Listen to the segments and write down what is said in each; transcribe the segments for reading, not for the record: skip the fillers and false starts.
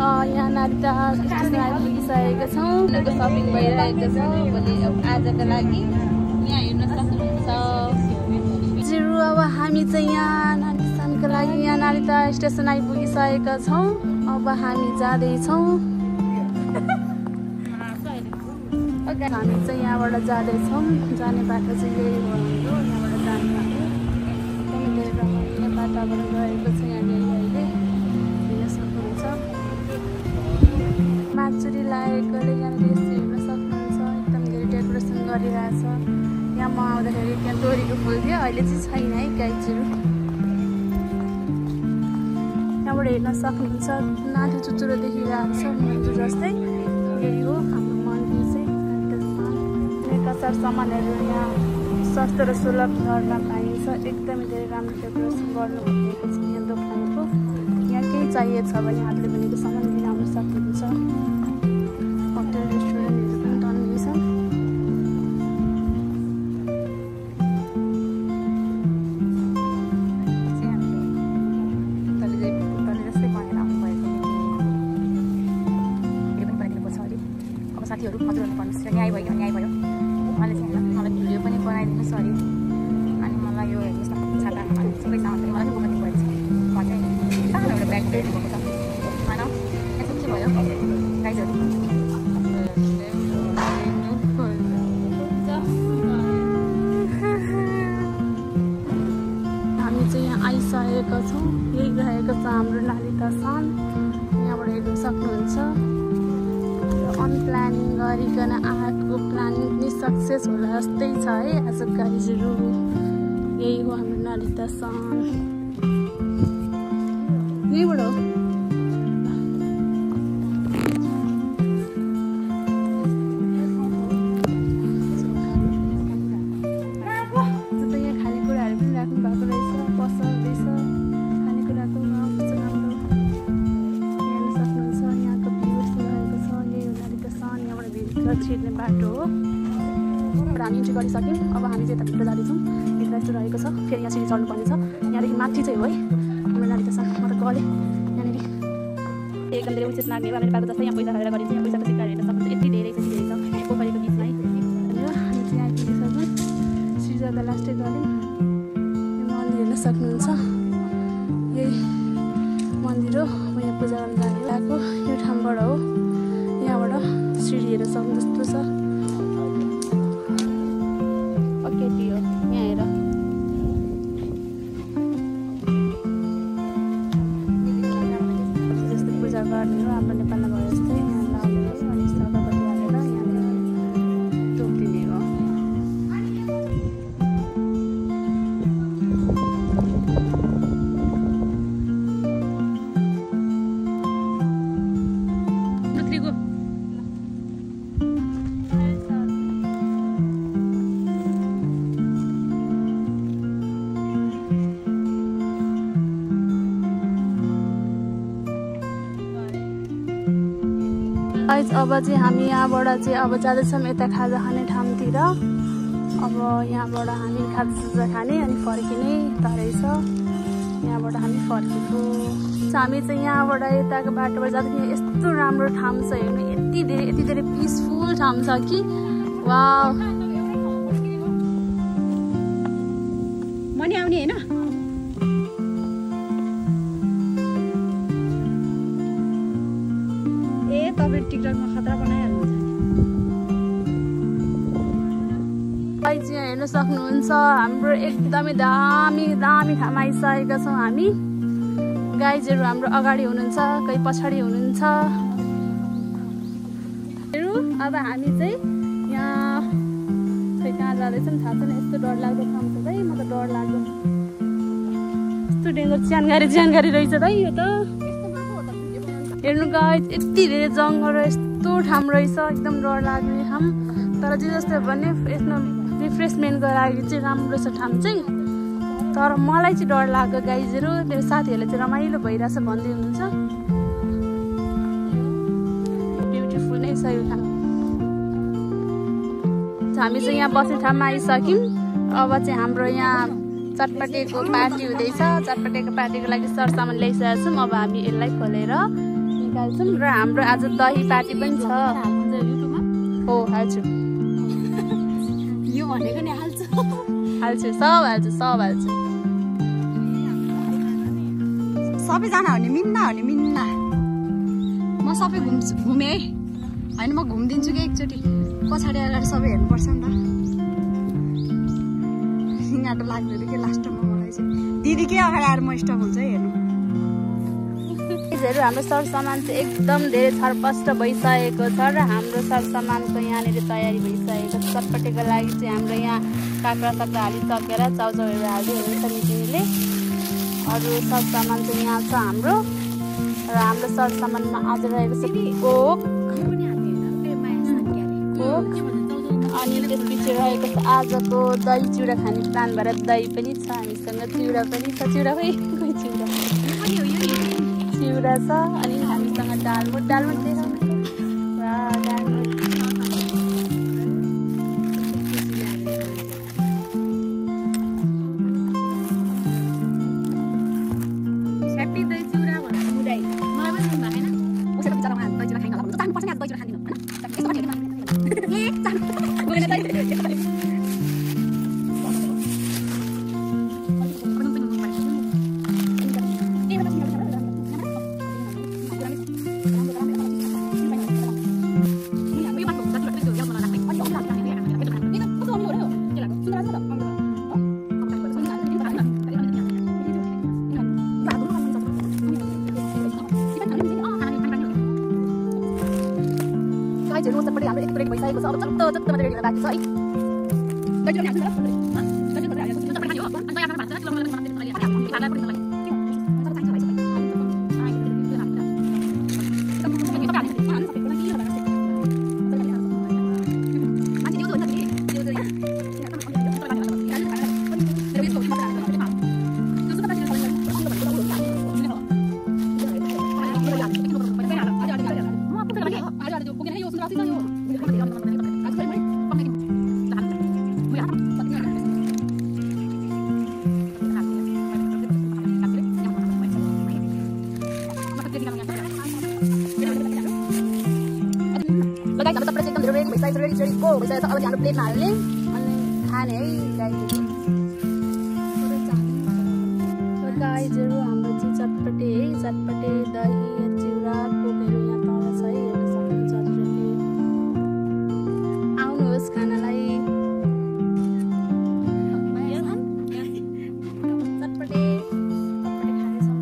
यहाँ नारिता स्टेसन आइपुगिसकेको छौँ। सपिङ भइरहेको छ भोलि आजको लागि। यहाँ हेर्न सक्नुहुन्छ जिरु। अब हामी चाहिँ यहाँ नारिताको लागि यहाँ नारिता स्टेसन आइपुगिसकेका छौँ। अब हामी जाँदैछौँ। हामी चाहिँ यहाँबाट जाँदैछौँ। जाने बाटो चाहिँ यही हो हाम्रो। यहाँबाट जाने बाटो एकदमै धेरै रमाइलो वातावरण रहेको छ यहाँनिर। अहिले हेर्न सक्नुहुन्छ माछुरी लागेकोले यहाँनिर यस्तो हेर्न सक्नुहुन्छ। एकदम धेरै डेकोरेसन गरिरहेछ। यहाँ म आउँदाखेरि त्यहाँ तोरीको फुल थियो, अहिले चाहिँ छैन है गाईहरू। यहाँबाट हेर्न सक्नुहुन्छ नाटो चुचुरो देखिरहेको छ मन्दिर जस्तै। यही हो हाम्रो मन्दिर चाहिँ। कसार सामानहरू यहाँ सस्तो र सुलभ दरमा पाइन्छ। एकदमै धेरै राम्रो डेकोरेसन गर्नु भएको छ यहाँ दोकानको। यहाँ केही चाहिएको छ भने हातले बनेको सामान लिन आउन सक्नुहुन्छ। होटल रेस्टुरेन्टहरू पनि टन्नै छन्। अब साथीहरू हजुरहरू भन्नुहोस् न्याय भयो न्याय भयो। उहाँले चाहिँ मलाई भिडियो पनि बनाइदिनुहोस् अरे। अनि मलाई यो हेर्नुहोस् न छाता सबै सामान पनि मलाई बोक्नु भएको छ। म चाहिँ सानो एउटा ब्याग रेडी भएको छ होइन। यसो के भयो गाइजहरू। हामी चाहिँ यहाँ आइसकेका छौँ। यही रहेको छ हाम्रो नारिता सान। यहाँबाट हेर्न सक्नुहुन्छ। अनप्लानिङ गरिकन आएको प्लानिङ पनि सक्सेस होला जस्तै छ है आज गाइजहरू। यही हो हाम्रो नारिता सान। यहीबाट हो। यहाँ खानेकुराहरू पनि राख्नु भएको रहेछ। पसल रहेछ खानेकुराको कस्तो राम्रो हेर्न सक्नुहुन्छ। यहाँको भ्यू यस्तो रहेको छ। यही हो नारिता सान। यहाँबाट भित्र छिर्ने बाटो हो। हामी इन्ट्री गरिसक्यौँ। अब हामी चाहिँ यताभित्र जाँदैछौँ। भित्र यस्तो रहेको छ। फेरि यहाँ सिँढी चढ्नुपर्ने छ। यहाँदेखि माथि चाहिँ हो है हाम्रो नारिता सान। म त गलेँ यहाँनिर। एकदम धेरै उचित लाग्ने बाहिर पाएको जस्तै यहाँ पैसा हालेर गरिन्छ। यहाँ पैसाको सिक्काहरू हेर्न सक्नुहुन्छ। यति धेरै चाहिँ धेरै छ पोखरीको बिचमा है। हामी चाहिँ आइपुगिसक्यौँ। श्रीजादा लास्टै गऱ्यौँ। यो मन्दिर हेर्न सक्नुहुन्छ। यही मन्दिर हो। म यहाँ पूजा गर्न लागेको यो ठाउँबाट हो। यहाँबाट सिँढी हेर्न सक्नु जस्तो छ। केटी हो यहाँ हेर। जस्तो पूजा गर्ने हो हाम्रो नेपालमा भयो जस्तै। यहाँ लाउने हो अनि अगरबत्ती हालेर यहाँनिर तोपिने हो। अब चाहिँ हामी यहाँबाट चाहिँ अब जाँदैछौँ यता खाजा खाने ठाउँतिर। अब यहाँबाट हामी खाजा खाने अनि फर्किने रहेछ। यहाँबाट हामी फर्केको। हामी चाहिँ यहाँबाट यताको बाटोबाट जाँदाखेरि यस्तो राम्रो ठाउँ छ हेर्नु। यति धेरै पिसफुल ठाउँ छ कि वाउ। म नि आउने होइन। तपाईँ टिकटकमा खतरा बनाइहाल्नुहुन्छ। चाहिँ हेर्न सक्नुहुन्छ हाम्रो एकदमै दामी ठाउँमा आइसकेका छौँ हामी। गाइजहरू हाम्रो अगाडि हुनुहुन्छ, कोही पछाडि हुनुहुन्छ। अब हामी चाहिँ यहाँ खै कहाँ जाँदैछौँ थाहा छैन। यस्तो डरलाग्दो ठाउँ छ है। म त डर लाग्दो यस्तो डेन्जर च्यानगारी रहेछ है यो त। हेर्नु गाइज यति धेरै जङ्गल र यस्तो ठाउँ रहेछ। एकदम डर लाग्ने ठाउँ। तर जे जस्तो भने यसमा रिफ्रेसमेन्टको लागि चाहिँ राम्रो छ ठाउँ चाहिँ। तर मलाई चाहिँ डर लाग्यो गाइजहरू। मेरो साथीहरूले चाहिँ रमाइलो भइरहेछ भन्दै हुनुहुन्छ। ब्युटिफुल नै छ यो ठाउँ। हामी चाहिँ यहाँ बस्ने ठाउँमा आइसक्यौँ। अब चाहिँ हाम्रो यहाँ चटपटेको पार्टी हुँदैछ। चटपटेको पार्टीको लागि सरसामान ल्याइसकेका छौँ। अब हामी यसलाई खोलेर निकाल्छौँ र हाम्रो आज दही पार्टी पनि छ। हो हाल्छु यो भनेको नि हाल्छु सब हाल्छु सबैजना हो नि मिन्ना म सबै घुमेँ है होइन म घुमिदिन्छु कि एकचोटि पछाडि अगाडि सबै हेर्नुपर्छ नि त सिँगाटो लाग्दैन के लास्टमा मलाई चाहिँ दिदी के अगाडि आएर म स्टप हुन्छ है हेर्नु हाम्रो सरसामान चाहिँ एकदम धेरै छरपष्ट भइसकेको छ र हाम्रो सरसामानको यहाँनिर तयारी भइसकेको छ। चटपटेको लागि चाहिँ हाम्रो यहाँ काँक्रा हालिसकेर चाउचाउहरू हालिदिएको छ दिदीले। अरू सरसामान चाहिँ यहाँ छ हाम्रो र हाम्रो सरसामानमा आज रहेको छ कोक अनि त्यसपछि रहेको छ आजको दही चिउरा खाने प्लान भएर दही पनि छ हामीसँग, चिउरा पनि छ। चिउरा खोइ चिउरा छ अनि हामीसँग दालमोट अब हाम्रो प्लेटमा हाल्ने अनि खाने है गाईहरू। हाम्रो चाहिँ चटपटे दही चिउरा कोकहरू यहाँ पाउँछ है, हेर्न सक्नुहुन्छ हजुरहरूले। आउनुहोस् खानालाई। चटपटे खानेछौँ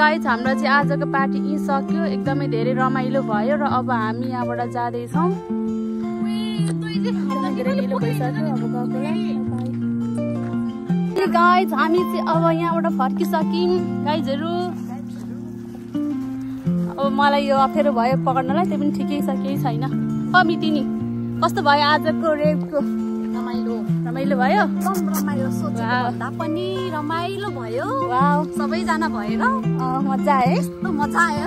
गाइज हाम्रो चाहिँ आजको पार्टी यी सक्यो एकदमै धेरै रमाइलो भयो र अब हामी यहाँबाट जाँदैछौँ एकदमै धेरै ढिलो भइसक्यो अब गएको गाइज हामी चाहिँ अब यहाँबाट फर्किसक्यौँ गाइजहरू अब मलाई यो अप्ठ्यारो भयो पकड्नलाई त्यो पनि ठिकै छ केही छैन मितिनी कस्तो भयो आजको रेपको रमाइलो भयो भन्दा पनि रमाइलो भयो वाउ सबैजना भएर मजा आयो यस्तो मजा आयो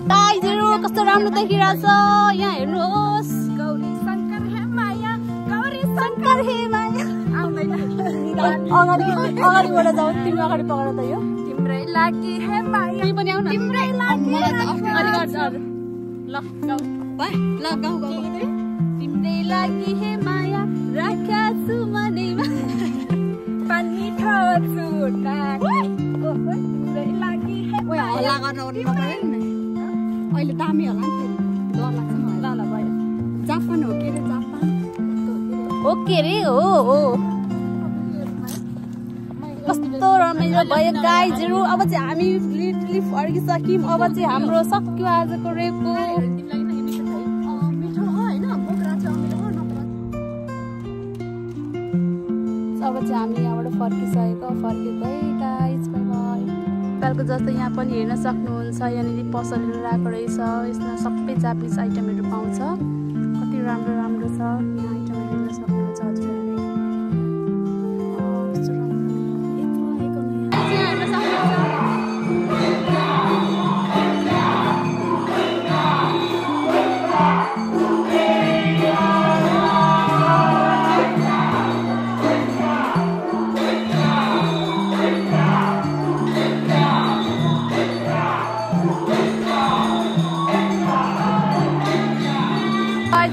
गाइजहरू कस्तो राम्रो देखिरहेछ यहाँ हेर्नुहोस् गौरी शङ्कर हे माया अगाडिबाट जाऊ तिमी अगाडि पकड त यो तिम्रै लागि हे माया तिमी पनि आऊ न तिम्रै लागि ल गाऊ ल गाउँ तिम्रै लागि हे माया राख्या छु मनैमा पानी ठोछु तिम्रै लागि हे हल्ला गर्न ओर्नु नपऱ्यो नि अहिले दामी होला नि डर लाग्छ मलाई ल भयो जापान हो के रे जापान ओके रे हो कस्तो रमाइलो भयो गाइजहरू अब चाहिँ हामी लिटली फर्किसक्यौँ अब चाहिँ हाम्रो सक्यो आजको रेपको अब चाहिँ हामी यहाँबाट फर्किसकेको फर्किँदै गाइज बाइ बाइ कालको जस्तो यहाँ पनि हेर्न सक्नुहुन्छ यहाँनिर पसलहरू राखेको रहेछ यसमा सबै जापानिज आइटमहरू पाउँछ कति राम्रो राम्रो छ यहाँ आइटमहरू हेर्न सक्नुहुन्छ हजुरहरूले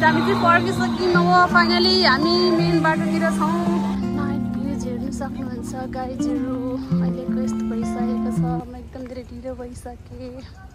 हामी चाहिँ फर्किसक्यौँ अब फाइनली हामी मेन बाटोतिर छौँ नाइट भ्युज हेर्नु सक्नुहुन्छ गाइजहरू अहिलेको यस्तो भइसकेको छ म एकदम धेरै ढिलो भइसकेँ